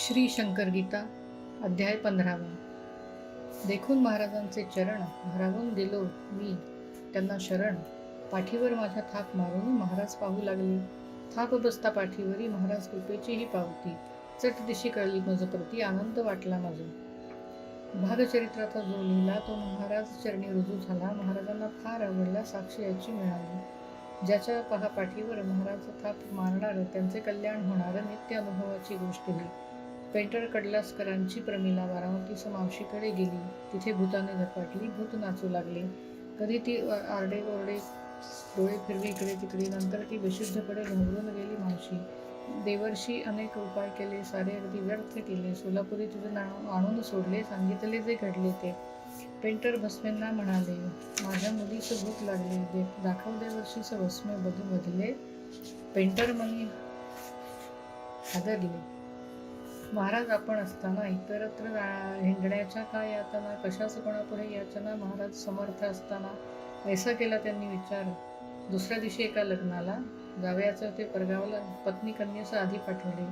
श्री शंकर गीता अध्याय 15वा. देखून महाराजांचे चरण भारावून गेलो मी त्यांना शरण. पाठीवर माझ्या थाप मारून महाराज पाहू लागले. थाप बसता पाठीवरी महाराज कृपेचीही पावती. चट दिशी कळली मज प्रती आनंद वाटला माझा. भागचरित्राचा जो लिहिला तो महाराज चरणी रुजू झाला. महाराजांना फार आवडला. साक्षी याची मिळाली. ज्याच्या पहा पाठीवर महाराज थाप मारणार त्यांचे कल्याण होणार नित्य अनुभवाची गोष्ट ही. पेंटर कडलासकरांची प्रमिला बारामतीस मावशीकडे गेली. तिथे भूताने झपाटली. भूत नाचू लागले. कधी ती आरडे ओरडे डोळे फिरवी इकडे तिकडे. नंतर ती बेशुद्धकडे घाबरून गेली मावशी. देवर्षी अनेक उपाय केले. सारे अगदी व्यर्थ केले. सोलापुरी तुझे आणून सोडले. सांगितले जे घडले ते. पेंटर भस्मेंना म्हणाले, माझ्या मुलीस भूक लागले. दाखव देवर्षीस भस्मे बदले. पेंटर मनी हादरले. महाराज आपण असताना इतरत्र हिंडण्याच्या काय यातना, कशाच कोणापुढे याचना. महाराज समर्थ असताना ऐसा केला त्यांनी विचार. दुसऱ्या दिवशी एका लग्नाला जावयाचं ते परगावला. पत्नी कन्येस आधी पाठवले.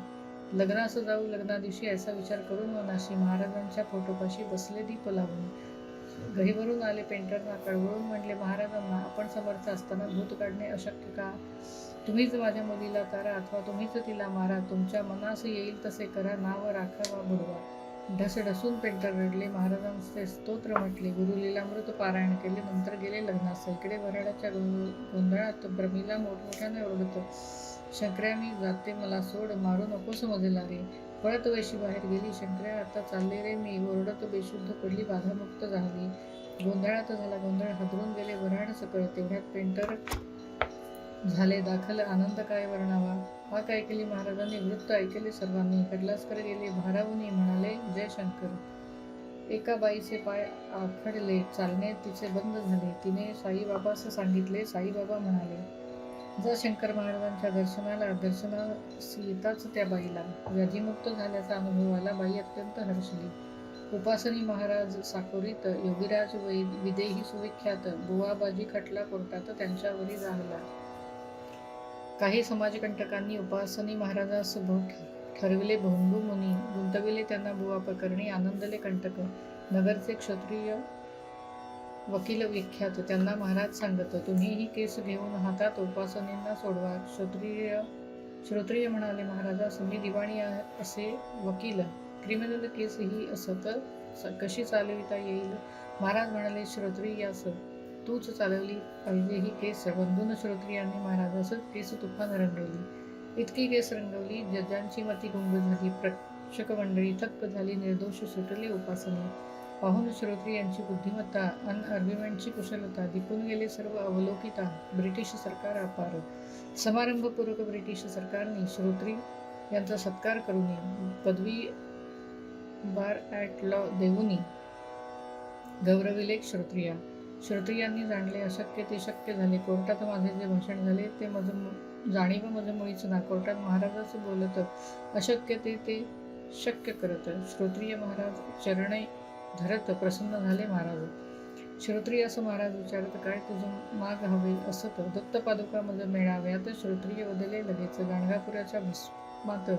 लग्नास जाऊ. लग्ना दिवशी ऐसा विचार करून मनाशी महाराजांच्या फोटोपाशी बसले दीप लावून. घरीवरून आले. पेंटरना कळवळून म्हणले, महाराजांना आपण समर्थ असताना भूत काढणे अशक्य का? तुम्हीच माझ्या मुलीला तारा अथवा तुम्हीच तिला मारा. तुमच्या मनास येईल तसे करा. नाव राखा वा बुडवा. ढसढसून पेंटर रडले. महाराजांचे स्तोत्र म्हटले. गुरुलीलामृत पारायण केले. नंतर गेले लग्नास. इकडे वऱ्हाडाच्या गोंधळात प्रमिला मोठमोठ्याने ओरडत, शंकर्या मी जाते मला सोड. मारू नकोस मजला रे. पळत वैशी बाहेर गेली. शंकर्या आता चालले रे मी. ओरडत बेशुद्ध पडली. बाधामुक्त झाली. गोंधळात झाला गोंधळ. हादरून गेले वऱ्हाड सकळ. तेवढ्यात पेंटर झाले दाखल. आनंद काय वर्णावा. हाक ऐकली महाराजांनी. वृत्त ऐकले सर्वांनी. कडलासकर गेले भारावून. म्हणाले, जय शंकर. एका बाईचे पाय आखडले. चालणे तिचे बंद झाले. तिने साईबाबास सांगितले. साईबाबा म्हणाले, जा शंकर महाराजांच्या दर्शनाला. दर्शनास येताच त्या बाईला व्याधीमुक्त झाल्याचा अनुभव आला. बाई अत्यंत हर्षली. उपासनी महाराज साकोरीत. योगीराज विदेही सुविख्यात. बुवाबाजी खटला कोर्टात त्यांच्यावरी राहिला. काही समाजकंटकांनी उपासनी महाराजास ठरविले. भोंदू मुनी गुंतविले त्यांना बुवा प्रकरणी. आनंदले कंटक. नगरचे क्षत्रिय वकील विख्यात. त्यांना महाराज सांगत, तुम्ही ही केस घेऊन हातात उपासनींना सोडवा. श्रोत्रिय म्हणाले, महाराजास मी दिवाणी असे वकील. क्रिमिनल केस ही असत कशी चालविता येईल? महाराज म्हणाले, श्रोत्रियास तूच चालवली पाहिजे ही केस. बंधून श्रोत्रियांनी महाराजास केस तुफान रंगवली. इतकी केस रंगवली जजांची मती गुंग झाली. प्रेक्षक मंडळी थक्क झाली. निर्दोष सुटले उपासनी. पाहून श्रोत्रियांची बुद्धिमत्ता अन आर्ग्युमेंटची कुशलता दिपून गेले सर्व अवलोकिता. ब्रिटिश सरकार अपार. समारंभपूर्वक ब्रिटिश सरकारने श्रोत्री यांचा सत्कार करून पदवी बार ॲट लॉ देऊनी गौरविले श्रोत्रिया. श्रोत्रियांनी जाणले अशक्य ते शक्य झाले. कोर्टात माझे जे भाषण झाले ते जाणीव मज मुळीच ना. कोर्टात महाराजाच बोलत अशक्य ते शक्य करत. श्रोत्रिय महाराज चरणे धरत प्रसन्न झाले. महाराज श्रोत्रियास महाराज विचारत, काय तुझं माग हवे असत? दत्त पादुका मज मेळाव्यात. श्रोत्रिय बदले लगेच. गाणगापुराच्या भस्मात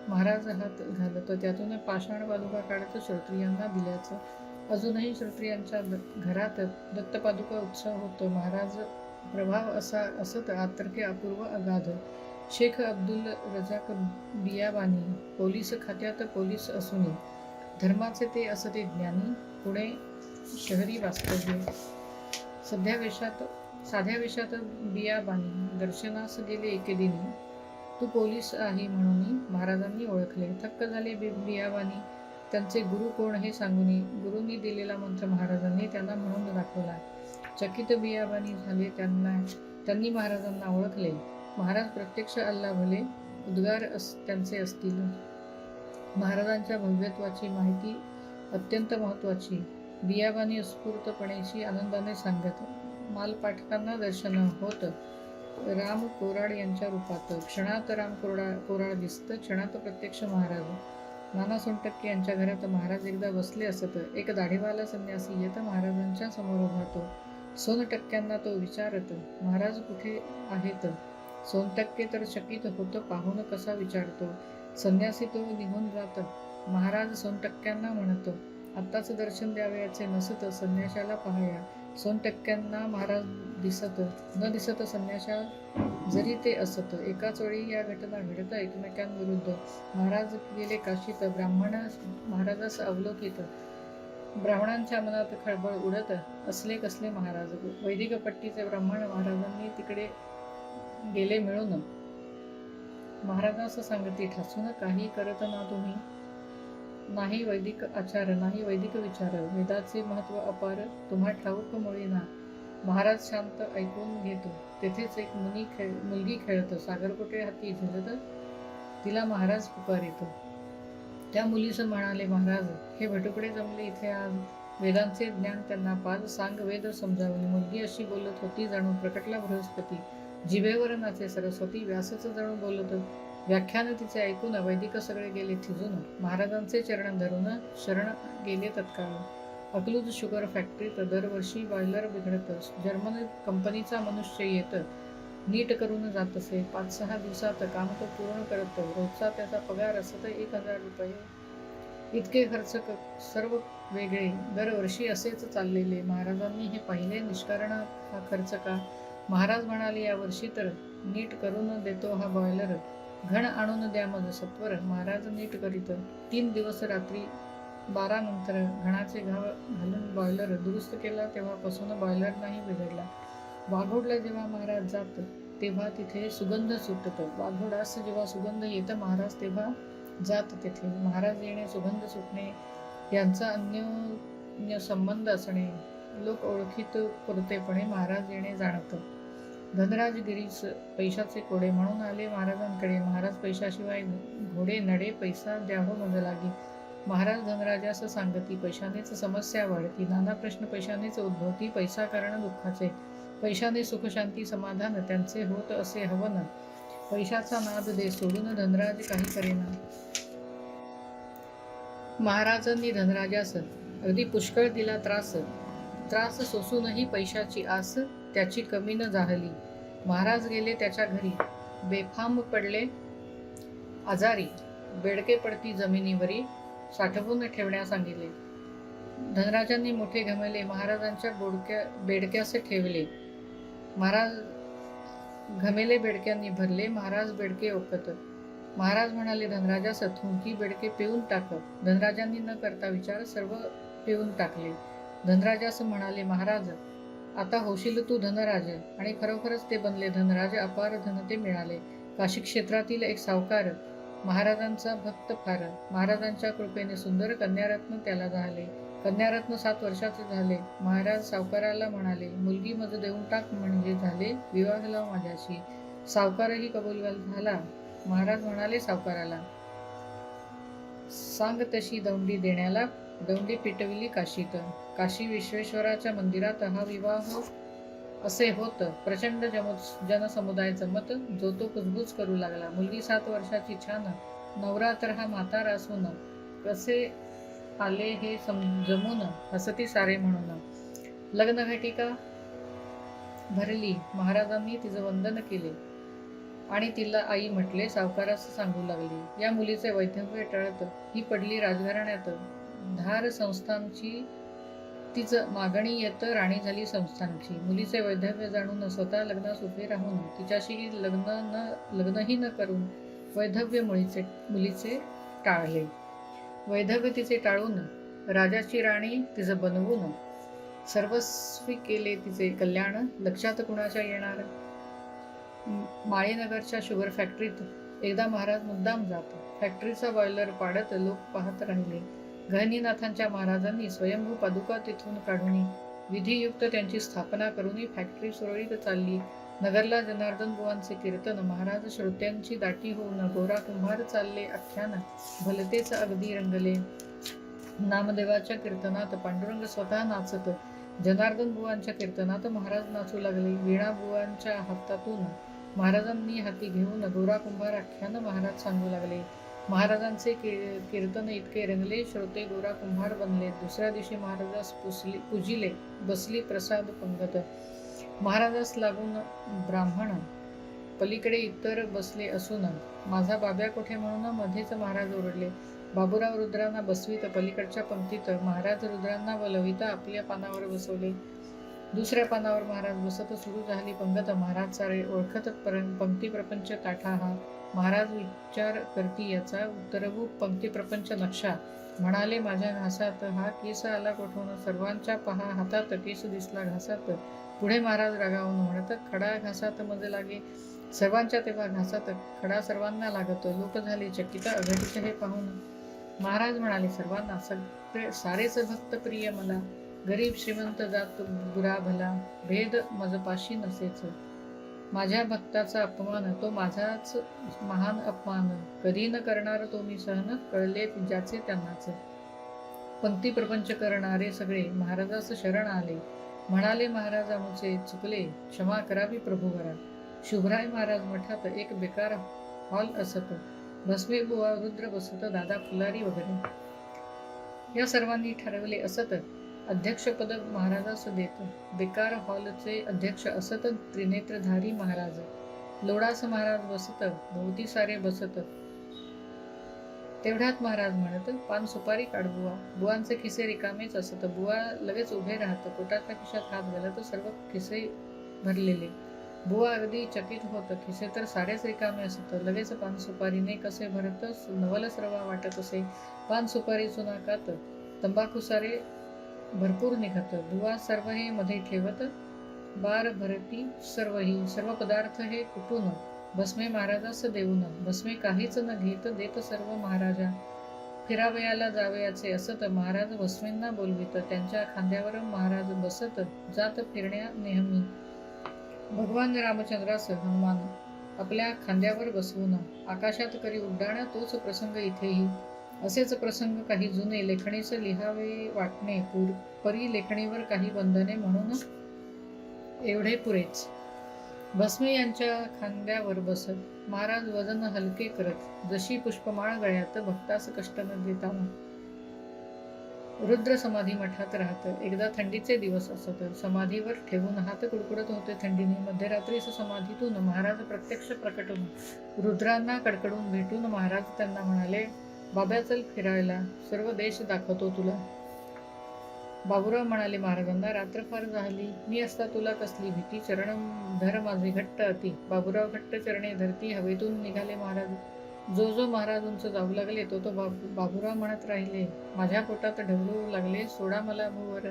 महाराज हात घालत त्यातून पाषाण पादुका काढत श्रोत्रियांना दिल्याचं. अजूनही श्रोत्रियांच्या घरात दत्तपादुका उत्सव होतो. महाराज प्रभाव असा असत आतर्क्य अपूर्व अगाध. शेख अब्दुल रजाक बियाबानी. पोलीस खात्यात पोलीस असूनही धर्माचे ते असते ज्ञानी. पुणे शहरी वास्तव्य. साध्या वेशात बियाबानी. दर्शनास गेले एके दिनी. तू पोलीस आहे म्हणून महाराजांनी ओळखले. थक्क झाले बियाबानी. त्यांचे गुरु कोण हे सांगूनी. गुरुंनी दिलेला मंत्र महाराजांनी त्यांना म्हणून दाखवला. चकित बियाबानी झाले. त्यांनी महाराजांना ओळखले. महाराज प्रत्यक्ष अल्ला भले. उद्गार त्यांचे असतील. महाराजांच्या भव्यत्वाची माहिती अत्यंत महत्वाची. बियाबानी उत्स्फूर्तपणेशी आनंदाने सांगत. मालपाठकांना दर्शन होत राम कोराड यांच्या रूपात. क्षणात राम कोराड दिसत. क्षणात प्रत्यक्ष महाराज. नाना सोनटक्के यांच्या घरात महाराज एकदा बसले असत. एक दाढीवाला संन्यासी येत महाराजांच्या समोर उभातो. सोनटक्क्यांना तो विचारत, महाराज कुठे आहेत? सोनटक्के तर चकित होत पाहून कसा विचारतो. संन्यासी तो निघून जात. महाराज सोनटक्क्यांना म्हणतो, आत्ताच दर्शन द्यावयाचे नसत संन्याशाला पाहाया. सोनटक्क्यांना महाराज दिसत न दिसत संन्याशा जरी ते असत. एकाच वेळी या घटना घडत एकमेकांविरुद्ध. महाराज गेले काशीत. ब्राह्मण महाराजास अवलोकित. ब्राह्मणांच्या मनात खळबळ उडत. असले कसले महाराज. वैदिक पट्टीचे ब्राह्मण महाराजांनी तिकडे गेले मिळून. महाराजांस सांगती, ठासून काही करत ना तुम्ही. नाही वैदिक आचार, नाही वैदिक विचार. वेदाचे महत्व अपार, तुम्हा ठाऊक मुळीना. महाराज शांत ऐकून घेतो. तेथेच एक मुलगी खेळत. सागरकोटे हाती झुलत. तिला महाराज पुकारित. त्या मुलीस म्हणाले, महाराज हे भटुकडे जमले इथे आज. वेदांचे ज्ञान त्यांना पाज. सांग वेद समजावली. मुलगी अशी बोलत होती जणू प्रकटला बृहस्पती. जिभेवर नाचे सरस्वती. व्यासच जणू बोलत. व्याख्यान तिचे ऐकून वैदिक सगळे गेले थिजून. महाराजांचे चरण धरून शरण गेले तत्काळ. अकलूज शुगर फॅक्टरीत दरवर्षी बॉयलर बिघडत. जर्मन कंपनीचा मनुष्य येत. नीट करून जात असे. 5-6 दिवसात काम तो पूर्ण करत. रोजचा त्याचा पगार असत 1000 रुपये. इतके खर्च सर्व वेगळे. दरवर्षी असेच चाललेले. महाराजांनी हे पाहिले. निष्कारण हा खर्च का. महाराज म्हणाले, यावर्षी तर नीट करून देतो हा बॉयलर. घण आणून द्या मग सत्वर. महाराज नीट करीत. 3 दिवस रात्री 12 नंतर घणाचे घाव घालून बॉयलर दुरुस्त केला. तेव्हापासून बॉयलर नाही बिघडला. वाघोडला जेव्हा महाराज जात तेव्हा तिथे सुगंध सुटत. वाघोडास जेव्हा सुगंध येत महाराज तेव्हा जात तेथे. महाराज येणे, सुगंध सुटणे यांचा अन्योन्य संबंध असणे लोक ओळखीत पुरतेपणे. महाराज येणे जाणत. धनराजगिरीस पैशाचे कोडे म्हणून आले महाराजांकडे. महाराज पैशाशिवाय घोडे नडे पैसा द्यावं मग लागी. महाराज धनराजास सांगती, पैशानेच समस्या वाढती. नाना प्रश्न पैशानेच उद्भवती. पैसा कारण दुःखाचे. पैशाने सुखशांती समाधान त्यांचे होत असे हवं. पैशाचा नाद दे सोडून धनराज काही करेना. महाराजांनी धनराजास अगदी पुष्कळ दिला त्रास. त्रास सोसूनही पैशाची आस त्याची कमी न जाहली. महाराज गेले त्याच्या घरी. बेफाम पडले आजारी. बेडके पडती जमिनीवरी. साठवून ठेवण्या सांगितले. धनराजांनी मोठे घमेले. महाराजांच्या बेडक्यास ठेवले. महाराज घमेले बेडक्यांनी भरले. महाराज बेडके ओकत. महाराज म्हणाले धनराजास, थुंकी बेडके पिऊन टाक. धनराजांनी न करता विचार सर्व पिऊन टाकले. धनराजास म्हणाले, महाराज आता होशील तू धनराज. आणि खरोखरच ते बनले धनराज. अपार धन ते मिळाले. काशी क्षेत्रातील एक सावकार महाराजांचा भक्त फार. महाराजांच्या कृपेने सुंदर कन्यारत्न त्याला झाले. कन्यारत्न 7 वर्षाचे झाले. महाराज सावकाराला म्हणाले, मुलगी मज देऊन टाक म्हणजे झाले विवाह लाव माझ्याशी. सावकारही कबूल झाला. महाराज म्हणाले सावकाराला, सांग तशी दौंडी देण्याला. दौंडी पिटविली काशीत. काशी विश्वेश्वराच्या मंदिरात हा विवाह असे होत. प्रचंड जनसमुदाय जमत. जो तो कुजबूज करू लागला. मुलगी 7 वर्षाची छान. नवरा तर हा म्हातारा असून कसे आले हे जमून. हसती सारे म्हणून. लग्न घटिका भरली. महाराजांनी तिचं वंदन केले आणि तिला आई म्हटले. सावकारास सांगू लागली, या मुलीचे वैधव्य टळत. ही पडली राजघराण्यात. धार संस्थांची तीच मागणी येत. राणी झाली संस्थांची. मुलीचे वैधव्य जाणून स्वतः लग्नास उभे राहून तिच्याशी लग्नही न करून वैधव्य मुलीचे टाळले. वैधव्य तिचे टाळून राजाची राणी तिचं बनवून सर्वस्वी केले तिचे कल्याण. लक्षात कुणाच्या येणार. माळीनगरच्या शुगर फॅक्टरीत एकदा महाराज मुद्दाम जात. फॅक्टरीचा बॉयलर पाडत लोक पाहत राहिले. गहिनीनाथांच्या महाराजांनी स्वयंभू पादुका तिथून काढून विधियुक्त त्यांची स्थापना करून फॅक्टरी सुरळीत चालली. नगरला जनार्दन बुवांचे कीर्तन. महाराज श्रोत्यांची दाटी होऊन गोरा कुंभार चालले आख्यान. भलतेच अगदी रंगले. नामदेवाच्या कीर्तनात पांडुरंग स्वतः नाचत. जनार्दन बुवांच्या कीर्तनात महाराज नाचू लागले. वीणा बुवांच्या हातातून महाराजांनी हाती घेऊन गोरा कुंभार आख्यान महाराज सांगू लागले. महाराजांचे कीर्तन इतके रंगले. श्रोते गोरा कुंभार बनले. दुसऱ्या दिवशी महाराजास पूजिले. बसली प्रसाद पंगत. महाराजास लागून ब्राह्मण पलीकडे इतर बसले असून माझा बाब्या कोठे म्हणून मध्येच महाराज ओरडले. बाबूराव रुद्रांना बसवीत पलीकडच्या पंक्तीत महाराज रुद्रांना बोलविता आपल्या पानावर बसवले. दुसऱ्या पानावर महाराज बसत सुरू झाली पंगत. महाराज सारे ओळखत पंक्ती प्रपंच ताठा हा महाराज विचार करती याचा उत्तरवू पंक्ती प्रपंच नक्षा. म्हणाले माझ्या घासात हा केस आला कोठून, सर्वांच्या पहा हातात केस दिसला घासात. पुढे महाराज रागावून म्हणत खडा घासात मज लागे, सर्वांच्या तेव्हा घासात खडा सर्वांना लागत. लोक झाले चकित अघटित हे पाहून. महाराज म्हणाले सर्वांना सारेच भक्त प्रिय मला, गरीब श्रीमंत जात बुरा भला, भेद मजपाशी नसेच. माझ्या भक्ताचा अपमान तो माझाच महान अपमान, कधी न करणार तो मी सहन, कळले ज्याचे त्यांनाच. पंक्ती प्रपंच करणारे सगळे महाराजास शरण आले. म्हणाले महाराज आमुचे चुकले, क्षमा करावी प्रभुवरा. शुभराय महाराज मठात एक बेकार हॉल असत, भस्मे बुवा रुद्र बसत, दादा फुलारी वगैरे या सर्वांनी ठरवले असत. अध्यक्षपद महाराजास देत. बेकार हॉलचे अध्यक्ष असत त्रिनेत्रधारी महाराज. लोडास महाराज बसत, भोवती सारे बसत. तेवढ्यात महाराज म्हणत पान सुपारी काढ बुवा. बुवांचे खिसे रिकामेच असत. बुवा लगेच उभे राहत, पोटाच्या खिशात हात घालत, सर्व खिसे भरलेले. बुवा अगदी चकित होत, खिसे तर सारेच रिकामे असत. लगेच पान सुपारीने कसे भरत, नवलच रवा वाटत असे. पान सुपारी चुनाकात, तंबाखू सारे भरपूर निघत. बुवा सर्व हे मध्ये ठेवत, बार भरती सर्व पदार्थ हे कुटून, भस्मे महाराजास देऊन. भस्मे काहीच न घेत, देत सर्व महाराजा. फिरावयाला जावयाचे असत, महाराज भस्मेंना बोलवित. त्यांच्या खांद्यावर महाराज बसत, जात फिरण्या नेहमी. भगवान रामचंद्रास हनुमान आपल्या खांद्यावर बसवून, आकाशात करी उड्डाण, तोच प्रसंग इथेही. असेच प्रसंग काही जुने, लेखणीस लिहावे वाटणे परी लेखणीवर काही बंधने, म्हणून एवढे पुरेच. भस्मे यांच्या खांद्यावर बसत महाराज वजन हलके करत, जशी पुष्पमाळ गळ्यात, भक्तास कष्ट न देता. रुद्र समाधी मठात राहत. एकदा थंडीचे दिवस असत. समाधीवर ठेवून हात कुडकुडत होते थंडीने. मध्यरात्रीस समाधीतून महाराज प्रत्यक्ष प्रकटून रुद्रांना कडकडून भेटून महाराज त्यांना म्हणाले, बाब्या चल फिरायला, सर्व देश दाखवतो तुला. बाबूराव म्हणाले महाराजांना, रात्र फार झाली, मी असता तुला कसली भीती, चरण धर माझे घट्ट अति. बाबूराव घट्ट चरणे धरती. हवेतून निघाले महाराज. जो जो महाराज उंच जाऊ लागले तो बाबूराव म्हणत राहिले, माझ्या पोटात ढवळू लागले, सोडा मला भूवर.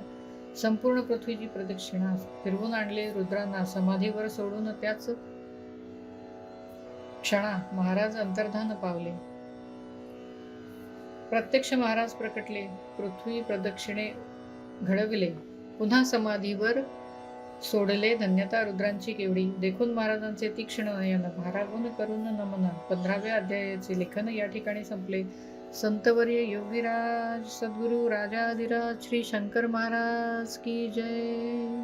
संपूर्ण पृथ्वीची प्रदक्षिणा फिरवून आणले रुद्रांना. समाधीवर सोडून त्याच क्षणा महाराज अंतर्धान पावले. प्रत्यक्ष महाराज प्रकटले. पृथ्वी प्रदक्षिणे घडविले. पुन्हा समाधीवर सोडले. धन्यता रुद्रांची केवढी. देखून महाराजांचे तीक्ष्ण नयन, भारावून करून नमन. 15व्या अध्यायाचे लेखन या ठिकाणी संपले. संतवर्य योगीराज सद्गुरु राजाधिराज श्री शंकर महाराज की जय.